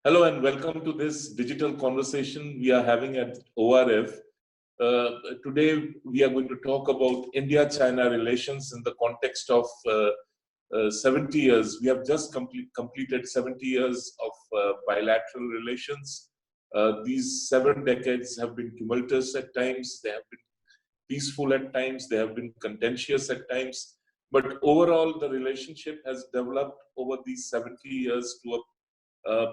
Hello and welcome to this digital conversation we are having at ORF. Today we are going to talk about India-China relations in the context of 70 years. We have just completed 70 years of bilateral relations. These 7 decades have been tumultuous at times, they have been peaceful at times, they have been contentious at times. But overall, the relationship has developed over these 70 years to a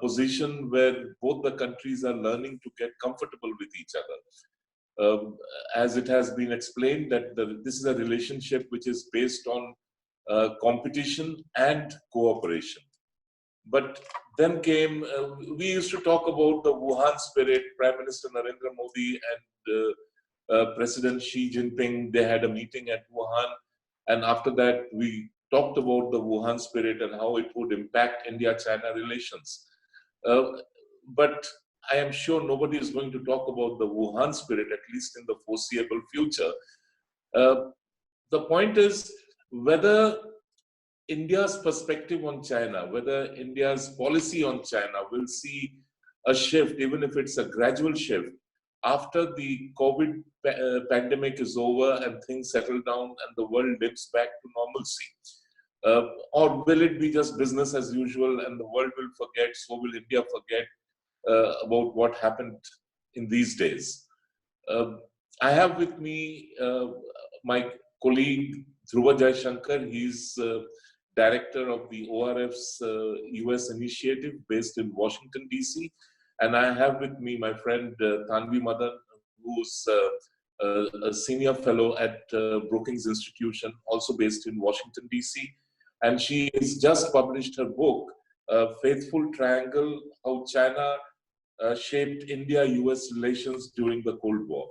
position where both the countries are learning to get comfortable with each other. As it has been explained, that this is a relationship which is based on competition and cooperation. But then came, we used to talk about the Wuhan spirit. Prime Minister Narendra Modi and President Xi Jinping, they had a meeting at Wuhan. And after that, we talked about the Wuhan spirit and how it would impact India-China relations. But I am sure nobody is going to talk about the Wuhan spirit, at least in the foreseeable future. The point is whether India's perspective on China, whether India's policy on China will see a shift, even if it's a gradual shift, after the COVID pandemic is over and things settle down and the world dips back to normalcy. Or will it be just business as usual and the world will forget, so will India forget about what happened in these days? I have with me my colleague Dhruva Jaishankar. He's director of the ORF's US initiative based in Washington, DC. And I have with me my friend Tanvi Madan, who's a senior fellow at Brookings Institution, also based in Washington, DC. And she has just published her book, Faithful Triangle, How China Shaped India-US Relations During the Cold War.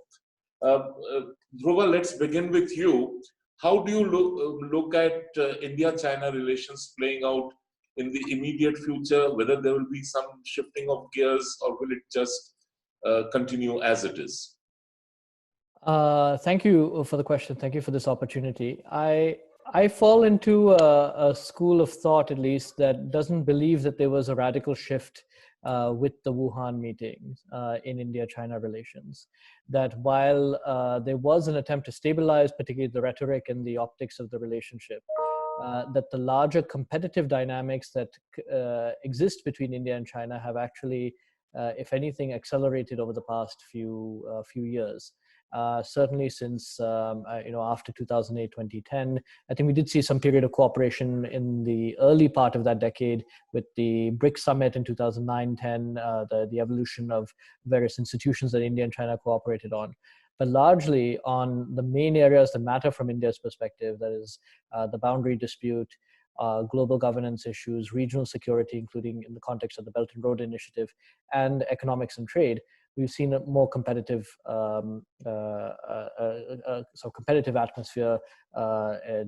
Dhruva, let's begin with you. How do you look at India-China relations playing out in the immediate future, whether there will be some shifting of gears or will it just continue as it is? Thank you for the question. Thank you for this opportunity. I fall into a school of thought, at least, that doesn't believe that there was a radical shift with the Wuhan meetings in India-China relations. That while there was an attempt to stabilize, particularly the rhetoric and the optics of the relationship, that the larger competitive dynamics that exist between India and China have actually, if anything, accelerated over the past few years. Certainly since after 2008, 2010, I think we did see some period of cooperation in the early part of that decade with the BRICS summit in 2009-10, the evolution of various institutions that India and China cooperated on. But largely on the main areas that matter from India's perspective, that is the boundary dispute, global governance issues, regional security, including in the context of the Belt and Road Initiative, and economics and trade, we've seen a more competitive, competitive atmosphere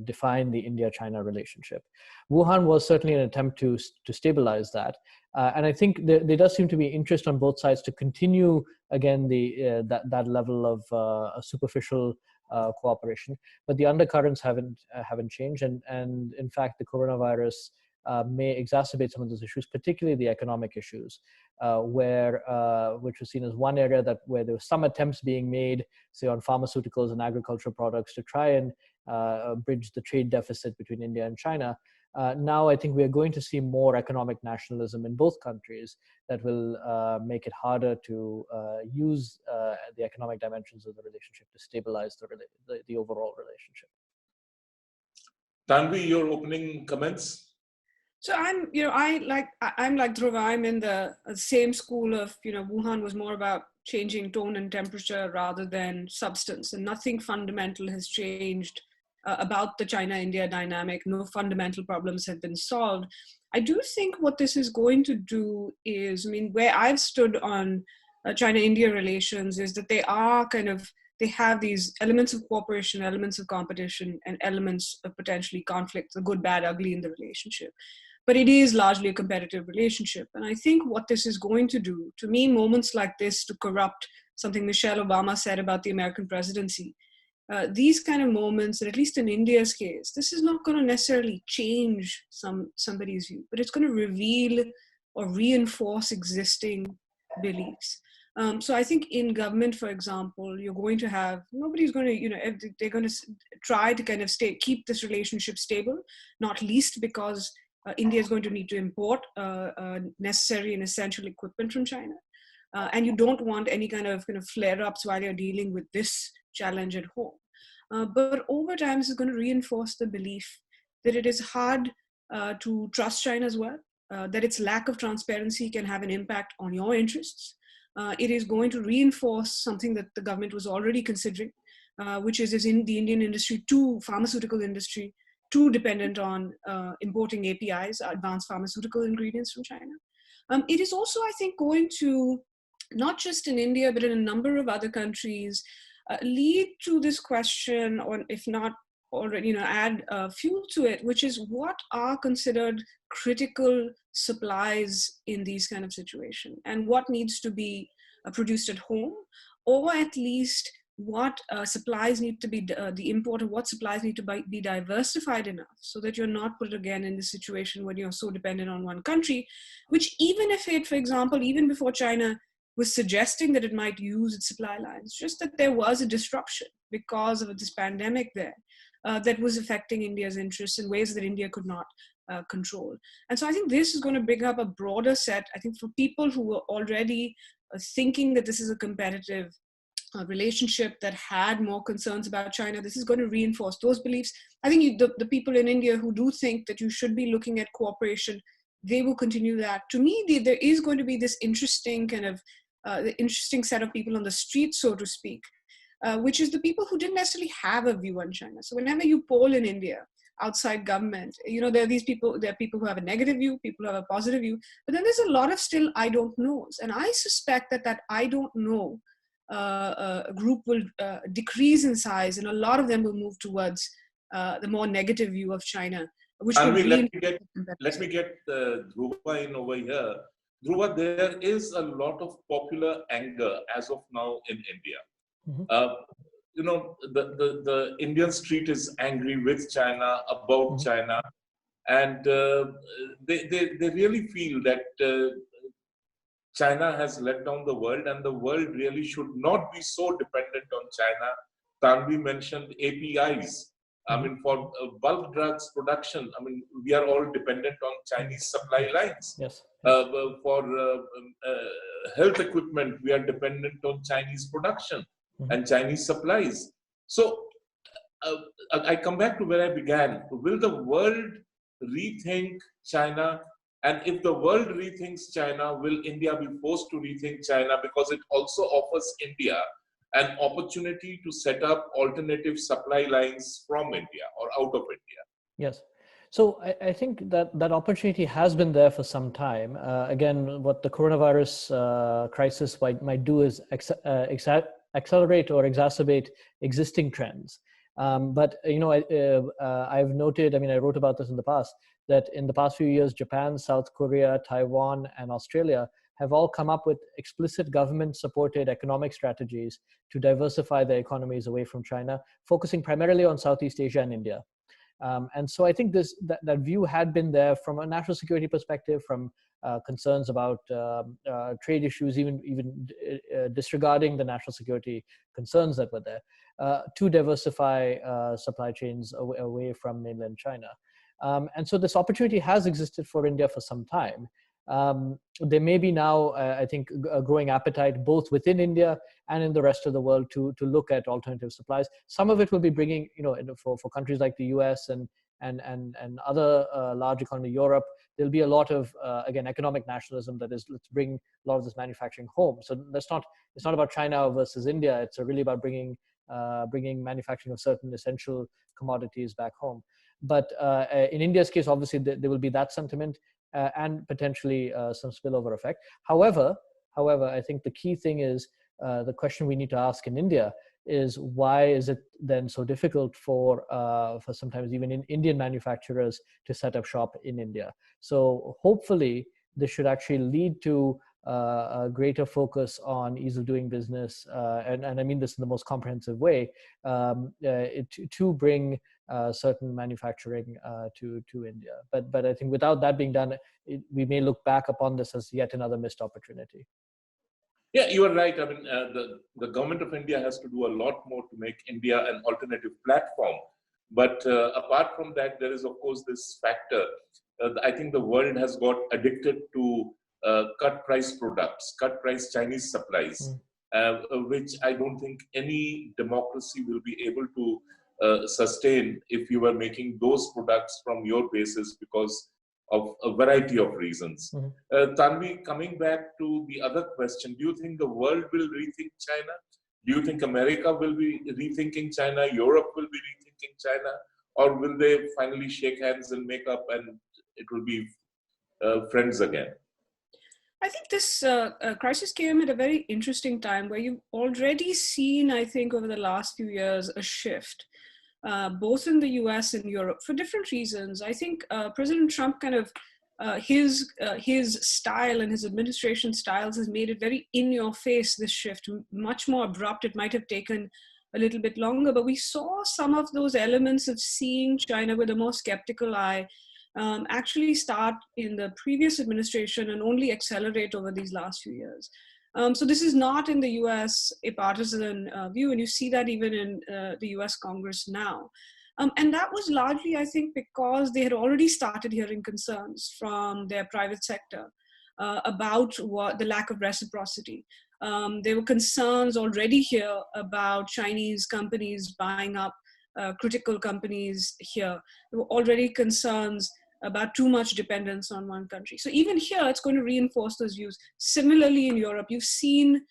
define the India-China relationship. Wuhan was certainly an attempt to stabilize that. And I think there does seem to be interest on both sides to continue, again, that level of superficial cooperation. But the undercurrents haven't changed. And in fact, the coronavirus may exacerbate some of those issues, particularly the economic issues, which was seen as one area where there were some attempts being made, say on pharmaceuticals and agricultural products, to try and bridge the trade deficit between India and China. Now I think we're going to see more economic nationalism in both countries that will make it harder to use the economic dimensions of the relationship to stabilize the overall relationship. Tanvi, your opening comments? So I'm like Dhruva. I'm in the same school of, Wuhan was more about changing tone and temperature rather than substance, and nothing fundamental has changed about the China-India dynamic. No fundamental problems have been solved. I do think what this is going to do is, where I've stood on China-India relations is that they have these elements of cooperation, elements of competition, and elements of potentially conflict, the good, bad, ugly in the relationship. But it is largely a competitive relationship. And I think what this is going to do, to me, moments like this to corrupt something Michelle Obama said about the American presidency, these kind of moments, and at least in India's case, this is not going to necessarily change somebody's view, but it's going to reveal or reinforce existing beliefs. So I think in government, for example, you're going to have, nobody's going to, they're going to try to kind of keep this relationship stable, not least because India is going to need to import necessary and essential equipment from China. And you don't want any kind of flare-ups while you're dealing with this challenge at home. But over time, this is going to reinforce the belief that it is hard to trust China as well, that its lack of transparency can have an impact on your interests. It is going to reinforce something that the government was already considering, which is in the Indian industry, pharmaceutical industry, too dependent on importing APIs, advanced pharmaceutical ingredients from China. It is also, I think, going to, not just in India, but in a number of other countries, lead to this question, or if not already, add fuel to it, which is what are considered critical supplies in these kind of situations, and what needs to be produced at home, or at least what supplies need to be, the import of what supplies need to be diversified enough so that you're not put again in this situation when you're so dependent on one country, which even if it, for example, even before China was suggesting that it might use its supply lines, just that there was a disruption because of this pandemic there that was affecting India's interests in ways that India could not control. And so I think this is going to bring up a broader set, I think, for people who were already thinking that this is a competitive relationship that had more concerns about China. This is going to reinforce those beliefs. I think the people in India who do think that you should be looking at cooperation, they will continue that. To me, there is going to be this interesting kind of the interesting set of people on the street, so to speak, which is the people who didn't necessarily have a view on China. So whenever you poll in India, outside government, there are these people, there are people who have a negative view, people who have a positive view, but then there's a lot of still I don't knows. And I suspect that I don't know group will decrease in size, and a lot of them will move towards the more negative view of China, which will let me get Dhruva in over here. Dhruva, there is a lot of popular anger as of now in India. Mm-hmm. The Indian street is angry with China, about Mm-hmm. China, and they really feel that China has let down the world, and the world really should not be so dependent on China. Tanvi mentioned APIs. I mean, for bulk drugs production, I mean, we are all dependent on Chinese supply lines. Yes. For health equipment, we are dependent on Chinese production and Chinese supplies. So I come back to where I began. Will the world rethink China? And if the world rethinks China, will India be forced to rethink China? Because it also offers India an opportunity to set up alternative supply lines from India or out of India. Yes. So I think that opportunity has been there for some time. Again, what the coronavirus crisis might do is accelerate or exacerbate existing trends. But I've noted, I mean, I wrote about this in the past, that in the past few years, Japan, South Korea, Taiwan, and Australia have all come up with explicit government-supported economic strategies to diversify their economies away from China, focusing primarily on Southeast Asia and India. And so I think that view had been there from a national security perspective, from concerns about trade issues, even disregarding the national security concerns that were there, to diversify supply chains away from mainland China. And so this opportunity has existed for India for some time. There may be now, I think, a growing appetite both within India and in the rest of the world to look at alternative supplies. Some of it will be bringing, for countries like the US and other large economy, Europe, there'll be a lot of, again, economic nationalism that is, let's bring a lot of this manufacturing home. So it's not about China versus India. It's really about bringing manufacturing of certain essential commodities back home. But in India's case, obviously, there will be that sentiment and potentially some spillover effect. However, I think the key thing is the question we need to ask in India is, why is it then so difficult for sometimes even in Indian manufacturers to set up shop in India? So hopefully this should actually lead to a greater focus on ease of doing business, and I mean this in the most comprehensive way, to bring certain manufacturing to India. But I think without that being done, we may look back upon this as yet another missed opportunity. Yeah, you are right. I mean, the government of India has to do a lot more to make India an alternative platform. But apart from that, there is, of course, this factor. I think the world has got addicted to cut price products, cut price Chinese supplies, which I don't think any democracy will be able to sustain if you were making those products from your bases because of a variety of reasons. Tanvi, coming back to the other question, do you think the world will rethink China? Do you think America will be rethinking China? Europe will be rethinking China? Or will they finally shake hands and make up and it will be friends again? I think this crisis came at a very interesting time where you've already seen, I think, over the last few years, a shift. Both in the US and Europe for different reasons. I think President Trump kind of his style and his administration styles has made it very in your face, this shift, much more abrupt. It might have taken a little bit longer, but we saw some of those elements of seeing China with a more skeptical eye actually start in the previous administration and only accelerate over these last few years. So this is not in the US a partisan view, and you see that even in the US Congress now. And that was largely, I think, because they had already started hearing concerns from their private sector about the lack of reciprocity. There were concerns already here about Chinese companies buying up critical companies here. There were already concerns about too much dependence on one country. So even here, it's going to reinforce those views. Similarly, in Europe, you've seen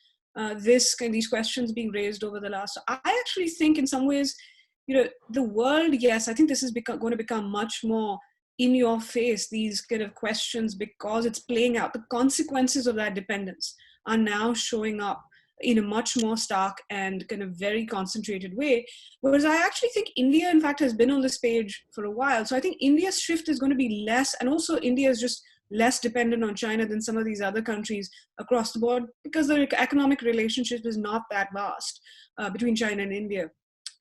these questions being raised over the last. I actually think, in some ways, the world. Yes, I think this is going to become much more in your face. These kind of questions, because it's playing out. The consequences of that dependence are now showing up in a much more stark and kind of very concentrated way. Whereas I actually think India, in fact, has been on this page for a while. So I think India's shift is going to be less, and also India is just less dependent on China than some of these other countries across the board because the economic relationship is not that vast between China and India.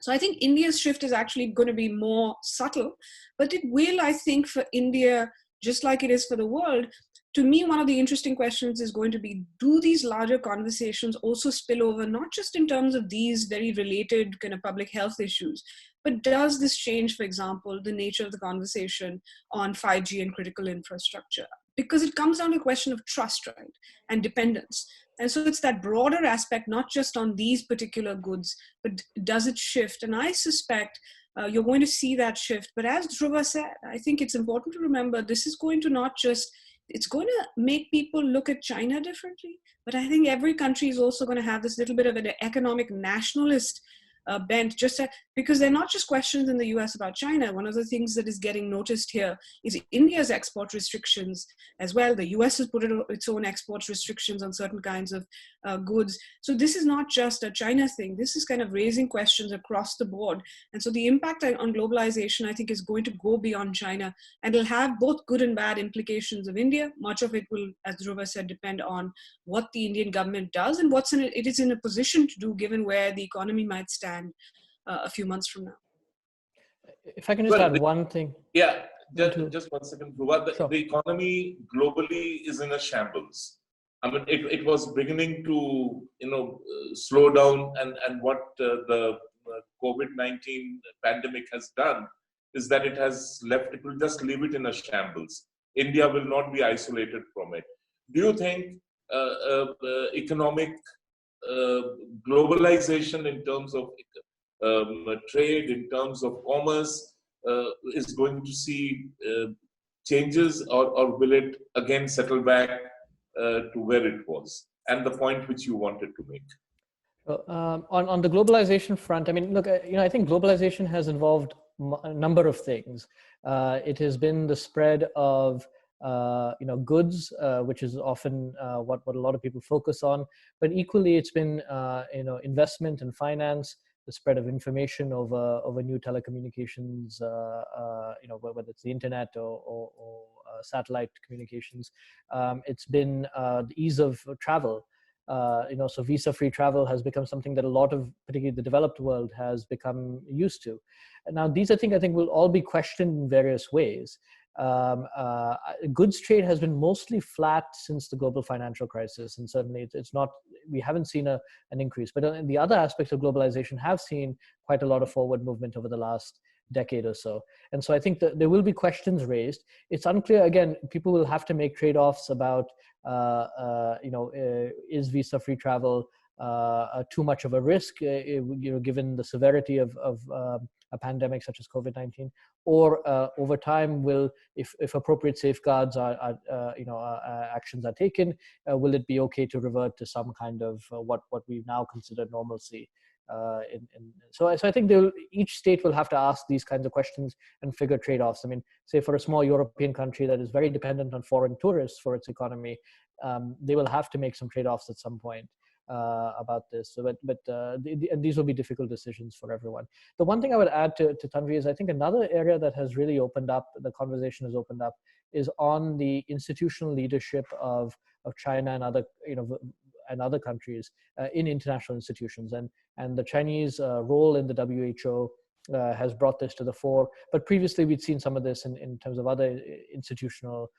So I think India's shift is actually going to be more subtle, but it will, I think, for India, just like it is for the world. To me, one of the interesting questions is going to be, do these larger conversations also spill over, not just in terms of these very related kind of public health issues, but does this change, for example, the nature of the conversation on 5G and critical infrastructure? Because it comes down to a question of trust, right, and dependence. And so it's that broader aspect, not just on these particular goods, but does it shift? And I suspect you're going to see that shift. But as Dhruva said, I think it's important to remember this is going to not just, it's going to make people look at China differently. But I think every country is also going to have this little bit of an economic nationalist bent, because they're not just questions in the US about China. One of the things that is getting noticed here is India's export restrictions as well. The US has put its own export restrictions on certain kinds of goods. So this is not just a China thing. This is kind of raising questions across the board. And so the impact on globalization, I think, is going to go beyond China, and it'll have both good and bad implications of India. Much of it will, as Dhruva said, depend on what the Indian government does and what it is in a position to do, given where the economy might stand a few months from now. If I can just add one thing. Yeah, just 1 second, Dhruva. Sure. The economy globally is in a shambles. I mean, it was beginning to, slow down, and what the COVID-19 pandemic has done is that it will just leave it in a shambles. India will not be isolated from it. Do you think economic globalization in terms of trade, in terms of commerce, is going to see changes, or will it again settle back to where it was? And the point which you wanted to make. On the globalization front, I mean, look, I think globalization has involved a number of things. It has been the spread of goods, which is often what a lot of people focus on. But equally, it's been investment and finance, the spread of information over new telecommunications, whether it's the internet or satellite communications. It's been the ease of travel. So visa-free travel has become something that a lot of, particularly the developed world, has become used to. And now these, I think will all be questioned in various ways. Goods trade has been mostly flat since the global financial crisis, and certainly it's not. We haven't seen an increase. But the other aspects of globalization have seen quite a lot of forward movement over the last decade or so. And so I think that there will be questions raised. It's unclear, again, people will have to make trade-offs about, is visa-free travel too much of a risk, given the severity of a pandemic such as COVID-19, or over time if appropriate safeguards actions are taken, will it be okay to revert to some kind of what we now consider normalcy? So I think each state will have to ask these kinds of questions and figure trade-offs. I mean, say for a small European country that is very dependent on foreign tourists for its economy, they will have to make some trade-offs at some point about this. So, and these will be difficult decisions for everyone. The one thing I would add to Tanvi is I think another area that has really opened up, the conversation has opened up, is on the institutional leadership of China and other countries in international institutions, and the Chinese role in the WHO has brought this to the fore. But previously we'd seen some of this in terms of other international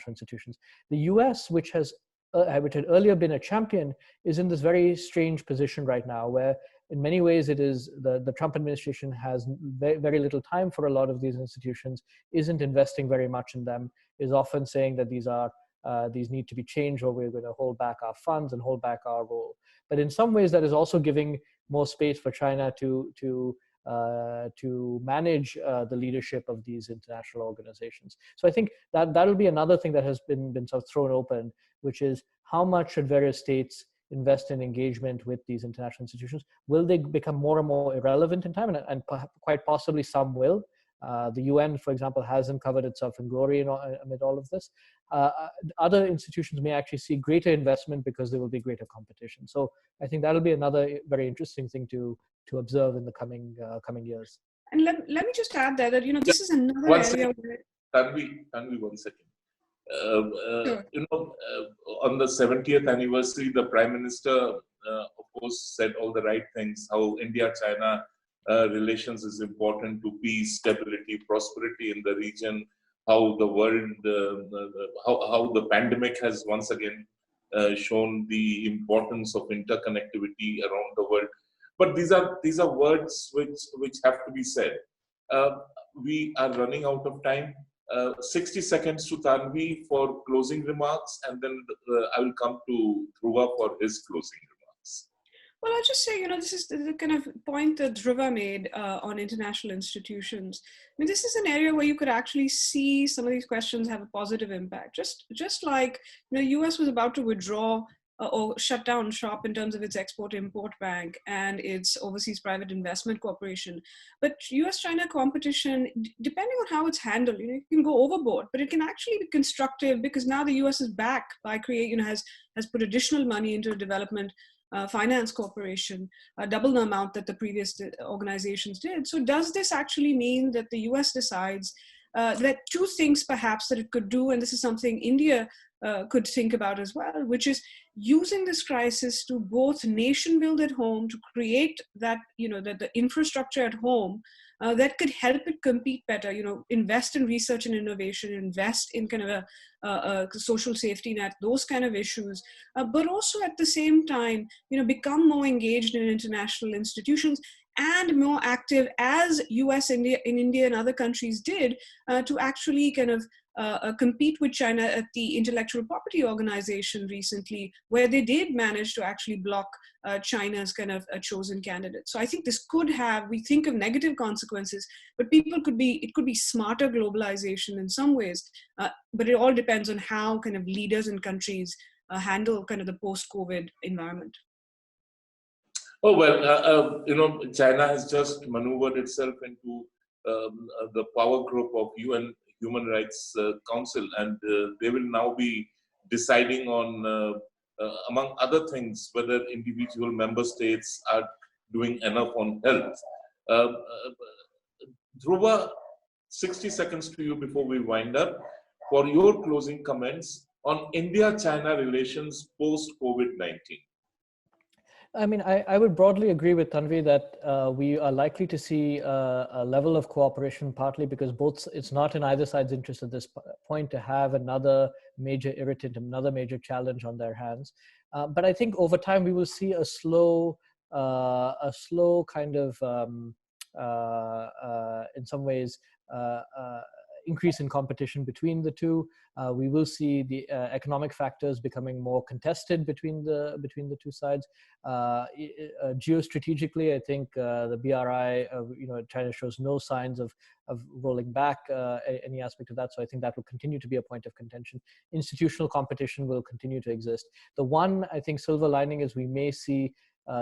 institutions. The US, which had earlier been a champion, is in this very strange position right now, where in many ways it is the Trump administration has very, very little time for a lot of these institutions, isn't investing very much in them, is often saying that these need to be changed, or we're going to hold back our funds and hold back our role. But in some ways that is also giving more space for China to manage the leadership of these international organizations. So I think that'll be another thing that has been sort of thrown open, which is how much should various states invest in engagement with these international institutions? Will they become more and more irrelevant in time? And quite possibly some will. The UN, for example, hasn't covered itself in glory amid all of this. Other institutions may actually see greater investment because there will be greater competition. So I think that'll be another very interesting thing to observe in the coming years. And let me just add there that this is another area where Tanvi, 1 second. Sure. On the 70th anniversary, the Prime Minister, of course, said all the right things, how India-China relations is important to peace, stability, prosperity in the region, how the world, how the pandemic has once again shown the importance of interconnectivity around the world. But these are words which have to be said. We are running out of time. 60 seconds to Tanvi for closing remarks, and then I will come to Dhruva for his closing remarks. Well, I'll just say, this is the kind of point that Dhruva made on international institutions. I mean, this is an area where you could actually see some of these questions have a positive impact. Just like, US was about to withdraw or shut down shop in terms of its Export-Import Bank and its Overseas Private Investment Corporation. But US-China competition, depending on how it's handled, it can go overboard, but it can actually be constructive because now the US is back by has put additional money into a development finance corporation, double the amount that the previous organizations did. So does this actually mean that the US decides that two things perhaps that it could do, and this is something India could think about as well, which is using this crisis to both nation build at home, to create that, the infrastructure at home that could help it compete better, invest in research and innovation, invest in kind of a social safety net, those kind of issues, but also at the same time, become more engaged in international institutions and more active as India and other countries did to actually kind of compete with China at the Intellectual Property Organization recently, where they did manage to actually block China's kind of a chosen candidate. So I think this could have, we think of negative consequences, but it could be smarter globalization in some ways, but it all depends on how kind of leaders and countries handle kind of the post-COVID environment. Oh, well, China has just maneuvered itself into the power group of UN Human Rights Council, and they will now be deciding on, among other things, whether individual member states are doing enough on health. Dhruva, 60 seconds to you before we wind up for your closing comments on India-China relations post-COVID-19? I mean, I would broadly agree with Tanvi that we are likely to see a level of cooperation, partly because it's not in either side's interest at this point to have another major irritant, another major challenge on their hands. But I think over time we will see a slow kind of, in some ways, increase in competition between the two. We will see the economic factors becoming more contested between the two sides. Geostrategically, I think the BRI, China shows no signs of rolling back any aspect of that. So I think that will continue to be a point of contention. Institutional competition will continue to exist. The one, I think, silver lining is we may see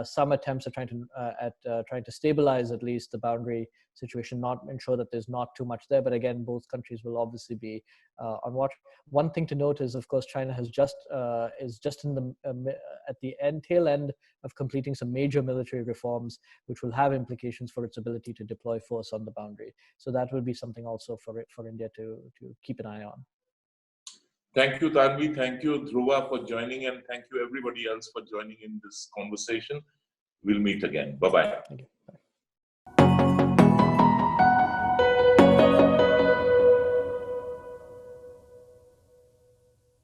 some attempts at trying to stabilize at least the boundary situation, not ensure that there's not too much there. But again, both countries will obviously be on watch. One thing to note is, of course, China is just in the at the tail end of completing some major military reforms, which will have implications for its ability to deploy force on the boundary. So that will be something also for India to keep an eye on. Thank you, Tanvi. Thank you, Dhruva, for joining, and thank you everybody else for joining in this conversation. We'll meet again. Bye-bye. Thank you.